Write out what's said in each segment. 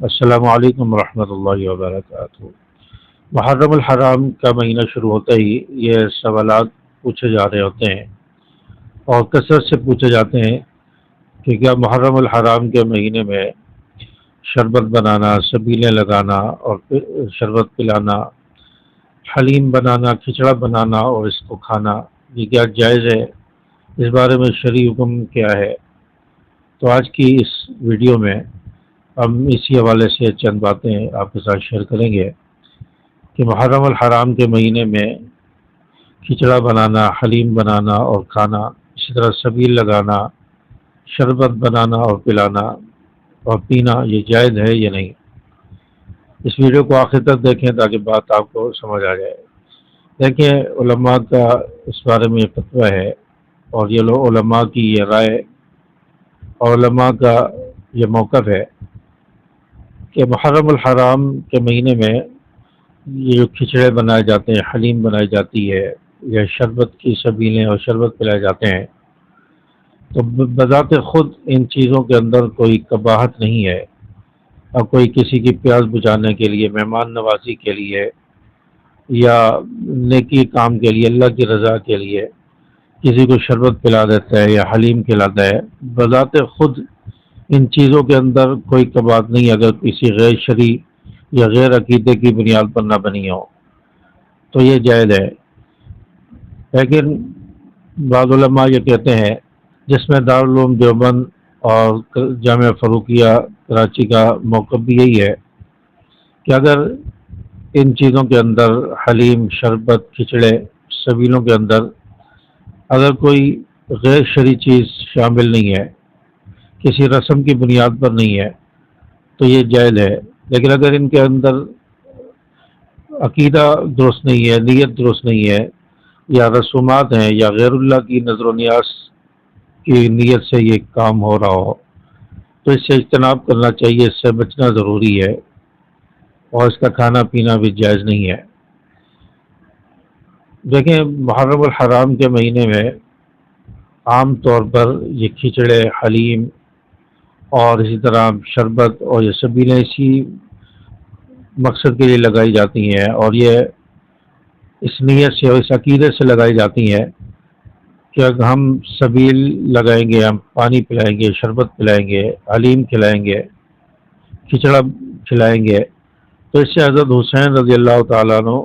السلام علیکم ورحمۃ اللہ وبرکاتہ۔ محرم الحرام کا مہینہ شروع ہوتے ہی یہ سوالات پوچھے جا رہے ہوتے ہیں اور کثرت سے پوچھے جاتے ہیں کہ کیا محرم الحرام کے مہینے میں شربت بنانا، سبیلیں لگانا اور شربت پلانا، حلیم بنانا، کھچڑا بنانا اور اس کو کھانا یہ کیا جائز ہے؟ اس بارے میں شرعی حکم کیا ہے؟ تو آج کی اس ویڈیو میں ہم اسی حوالے سے چند باتیں آپ کے ساتھ شیئر کریں گے کہ محرم الحرام کے مہینے میں کھچڑا بنانا، حلیم بنانا اور کھانا، اسی طرح سبیل لگانا، شربت بنانا اور پلانا اور پینا یہ جائز ہے یا نہیں۔ اس ویڈیو کو آخر تک دیکھیں تاکہ بات آپ کو سمجھ آ جائے۔ دیکھیں، علماء کا اس بارے میں فتویٰ ہے اور یہ لوگ علماء کی یہ رائے اور علماء کا یہ موقف ہے کہ محرم الحرام کے مہینے میں یہ جو کھچڑے بنائے جاتے ہیں، حلیم بنائی جاتی ہے یا شربت کی سبیلیں اور شربت پلائے جاتے ہیں، تو بذات خود ان چیزوں کے اندر کوئی قباحت نہیں ہے، اور کوئی کسی کی پیاس بجھانے کے لیے، مہمان نوازی کے لیے یا نیکی کام کے لیے، اللہ کی رضا کے لیے کسی کو شربت پلا دیتا ہے یا حلیم کھلاتا ہے، بذات خود ان چیزوں کے اندر کوئی قباحت نہیں اگر کسی غیر شرعی یا غیر عقیدے کی بنیاد پر نہ بنی ہو تو یہ جائز ہے۔ لیکن بعض علماء یہ کہتے ہیں، جس میں دارالعلوم دیوبند اور جامعہ فاروقیہ کراچی کا موقف بھی یہی ہے کہ اگر ان چیزوں کے اندر حلیم، شربت، کھچڑے، سبیلوں کے اندر اگر کوئی غیر شرعی چیز شامل نہیں ہے، کسی رسم کی بنیاد پر نہیں ہے تو یہ جائز ہے۔ لیکن اگر ان کے اندر عقیدہ درست نہیں ہے، نیت درست نہیں ہے، یا رسومات ہیں یا غیر اللہ کی نظر و نیاز کی نیت سے یہ کام ہو رہا ہو تو اس سے اجتناب کرنا چاہیے، اس سے بچنا ضروری ہے اور اس کا کھانا پینا بھی جائز نہیں ہے۔ دیکھیں، محرم الحرام کے مہینے میں عام طور پر یہ کھچڑے، حلیم اور اسی طرح شربت اور یہ سبیلیں اسی مقصد کے لیے لگائی جاتی ہیں، اور یہ اس نیت سے اور اس عقیدے سے لگائی جاتی ہیں کہ اگر ہم سبیل لگائیں گے، ہم پانی پلائیں گے، شربت پلائیں گے، حلیم کھلائیں گے، کھچڑا کھلائیں گے تو اس سے حضرت حسین رضی اللہ تعالیٰ عنہ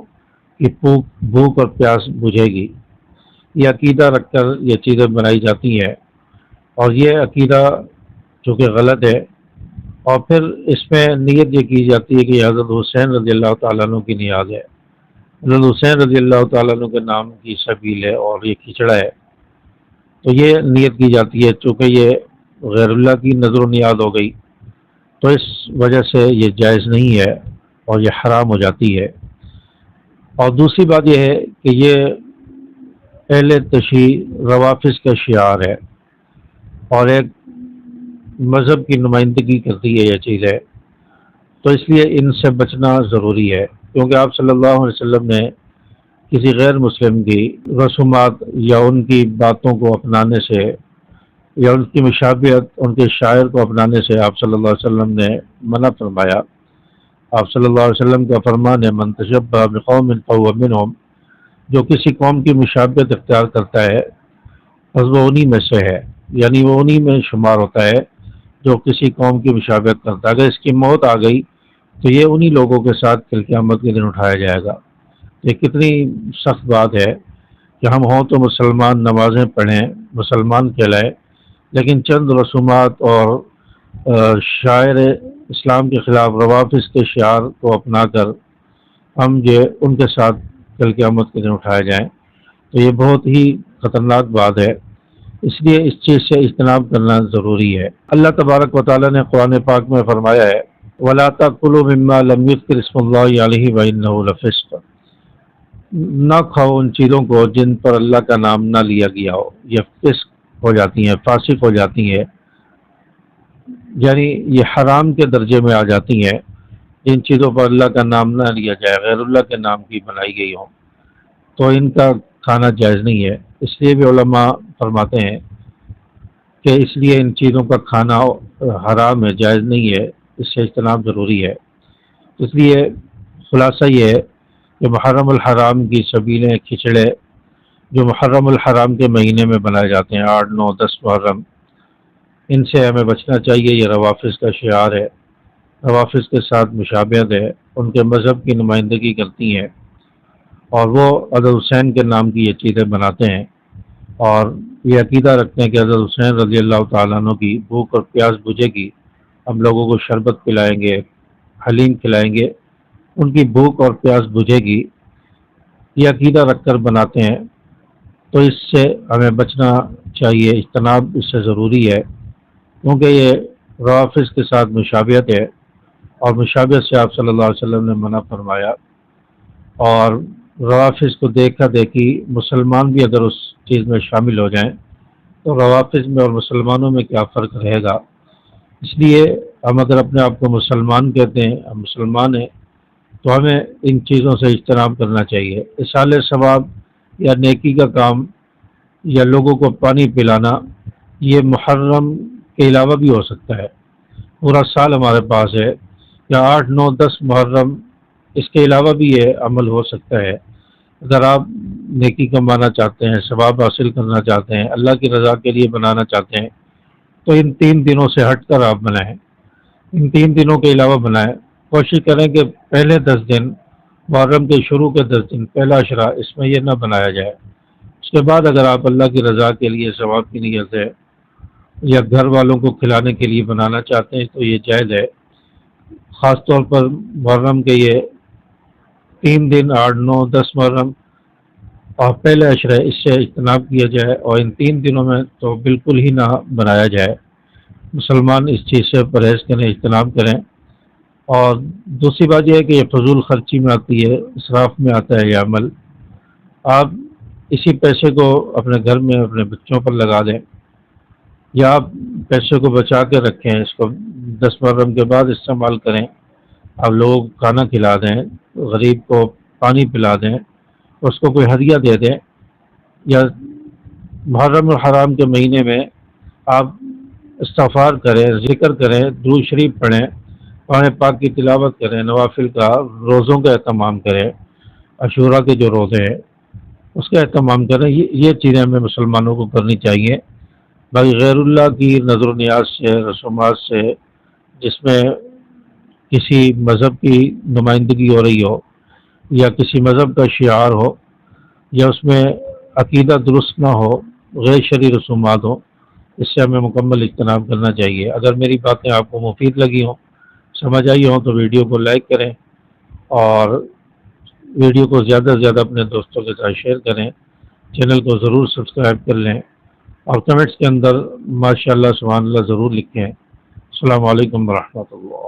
کی بھوک اور پیاس بجھے گی۔ یہ عقیدہ رکھ کر یہ چیزیں بنائی جاتی ہیں، اور یہ عقیدہ چونکہ غلط ہے، اور پھر اس میں نیت یہ کی جاتی ہے کہ یہ حضرت حسین رضی اللہ تعالیٰ عنہ کی نیاز ہے، حضرت حسین رضی اللہ تعالیٰ عنہ کے نام کی سبیل ہے اور یہ کھچڑا ہے، تو یہ نیت کی جاتی ہے۔ چونکہ یہ غیر اللہ کی نظر و نیاز ہو گئی تو اس وجہ سے یہ جائز نہیں ہے اور یہ حرام ہو جاتی ہے۔ اور دوسری بات یہ ہے کہ یہ اہل تشیع روافظ کا شعار ہے اور ایک مذہب کی نمائندگی کرتی ہے یہ چیز ہے، تو اس لیے ان سے بچنا ضروری ہے، کیونکہ آپ صلی اللہ علیہ وسلم نے کسی غیر مسلم کی رسومات یا ان کی باتوں کو اپنانے سے یا ان کی مشابہت، ان کے شاعر کو اپنانے سے آپ صلی اللہ علیہ وسلم نے منع فرمایا۔ آپ صلی اللہ علیہ وسلم کا فرمان ہے، من تشبہ بقوم فہو منہم، جو کسی قوم کی مشابہت اختیار کرتا ہے بس وہ انہی میں سے ہے، یعنی وہ انہی میں شمار ہوتا ہے جو کسی قوم کی مشابہت کرتا ہے۔ اگر اس کی موت آ گئی تو یہ انہی لوگوں کے ساتھ کل قیامت کے دن اٹھایا جائے گا۔ یہ کتنی سخت بات ہے کہ ہم ہوں تو مسلمان، نمازیں پڑھیں، مسلمان کہلائے، لیکن چند رسومات اور شاعر اسلام کے خلاف روافظ کے شعار کو اپنا کر ہم جو ان کے ساتھ کل قیامت کے دن اٹھائے جائیں تو یہ بہت ہی خطرناک بات ہے۔ اس لیے اس چیز سے اجتناب کرنا ضروری ہے۔ اللہ تبارک و تعالیٰ نے قرآن پاک میں فرمایا ہے، وَلَا تَأْكُلُوا مِمَّا لَمْ يُذْكَرِ اسْمُ اللَّهِ عَلَيْهِ وَإِنَّهُ لَفِسْقٌ، نہ کھاؤ ان چیزوں کو جن پر اللہ کا نام نہ لیا گیا ہو، یہ فسق ہو جاتی ہیں، فاسق ہو جاتی ہیں، یعنی یہ حرام کے درجے میں آ جاتی ہیں۔ جن چیزوں پر اللہ کا نام نہ لیا جائے، غیر اللہ کے نام کی بنائی گئی ہوں، تو ان کا کھانا جائز نہیں ہے۔ اس لیے بھی علماء فرماتے ہیں کہ اس لیے ان چیزوں کا کھانا حرام ہے، جائز نہیں ہے، اس سے اجتناب ضروری ہے۔ اس لیے خلاصہ یہ ہے کہ محرم الحرام کی سبیلیں، کھچڑے جو محرم الحرام کے مہینے میں بنائے جاتے ہیں، 8، 9، 10 محرم، ان سے ہمیں بچنا چاہیے۔ یہ روافظ کا شعار ہے، روافظ کے ساتھ مشابہت ہے، ان کے مذہب کی نمائندگی کرتی ہیں، اور وہ حضرت حسین کے نام کی یہ چیزیں بناتے ہیں، اور یہ عقیدہ رکھتے ہیں کہ حضرت حسین رضی اللہ تعالیٰ عنہ کی بھوک اور پیاس بجھے گی، ہم لوگوں کو شربت پلائیں گے، حلیم کھلائیں گے، ان کی بھوک اور پیاس بجھے گی، یہ عقیدہ رکھ کر بناتے ہیں۔ تو اس سے ہمیں بچنا چاہیے، اجتناب اس سے ضروری ہے، کیونکہ یہ روافظ کے ساتھ مشابہت ہے، اور مشابہت سے آپ صلی اللہ علیہ وسلم نے منع فرمایا۔ اور روافظ کو دیکھا دیکھی مسلمان بھی اگر اس چیز میں شامل ہو جائیں تو روافظ میں اور مسلمانوں میں کیا فرق رہے گا؟ اس لیے ہم اگر اپنے آپ کو مسلمان کہتے ہیں، ہم مسلمان ہیں، تو ہمیں ان چیزوں سے اجتناب کرنا چاہیے۔ اصالہ ثواب یا نیکی کا کام یا لوگوں کو پانی پلانا، یہ محرم کے علاوہ بھی ہو سکتا ہے، پورا سال ہمارے پاس ہے، یا 8، 9، 10 محرم، اس کے علاوہ بھی یہ عمل ہو سکتا ہے۔ اگر آپ نیکی کمانا چاہتے ہیں، ثواب حاصل کرنا چاہتے ہیں، اللہ کی رضا کے لیے بنانا چاہتے ہیں، تو ان 3 دنوں سے ہٹ کر آپ بنائیں، ان 3 دنوں کے علاوہ بنائیں۔ کوشش کریں کہ پہلے 10 دن، محرم کے شروع کے 10 دن، پہلا عشرہ، اس میں یہ نہ بنایا جائے۔ اس کے بعد اگر آپ اللہ کی رضا کے لیے ثواب کی نیت سے یا گھر والوں کو کھلانے کے لیے بنانا چاہتے ہیں تو یہ جائز ہے۔ خاص طور پر محرم کے یہ 3 دن، 8، 9، 10 محرم اور پہلے عشرہ، اس سے اجتناب کیا جائے، اور ان 3 دنوں میں تو بالکل ہی نہ بنایا جائے۔ مسلمان اس چیز سے پرہیز کریں، اجتناب کریں۔ اور دوسری بات یہ ہے کہ یہ فضول خرچی میں آتی ہے، اسراف میں آتا ہے یہ عمل۔ آپ اسی پیسے کو اپنے گھر میں اپنے بچوں پر لگا دیں، یا آپ پیسے کو بچا کے رکھیں، اس کو 10 محرم کے بعد استعمال کریں، آپ لوگوں کو کھانا کھلا دیں، غریب کو پانی پلا دیں، اس کو کوئی ہدیہ دے دیں، یا محرم الحرام کے مہینے میں آپ استغفار کریں، ذکر کریں، درود شریف پڑھیں، قرآن پاک کی تلاوت کریں، نوافل کا، روزوں کا اہتمام کریں، عاشورہ کے جو روزے ہیں اس کا اہتمام کریں۔ یہ چیزیں ہمیں مسلمانوں کو کرنی چاہیے۔ باقی غیر اللہ کی نظر و نیاز سے، رسومات سے، جس میں کسی مذہب کی نمائندگی ہو رہی ہو یا کسی مذہب کا شعار ہو یا اس میں عقیدہ درست نہ ہو، غیر شرعی رسومات ہوں، اس سے ہمیں مکمل اجتناب کرنا چاہیے۔ اگر میری باتیں آپ کو مفید لگی ہوں، سمجھ آئی ہوں، تو ویڈیو کو لائک کریں، اور ویڈیو کو زیادہ سے زیادہ اپنے دوستوں کے ساتھ شیئر کریں، چینل کو ضرور سبسکرائب کر لیں، اور کمنٹس کے اندر ماشاءاللہ سبحان اللہ ضرور لکھیں۔ السلام علیکم ورحمۃ اللہ۔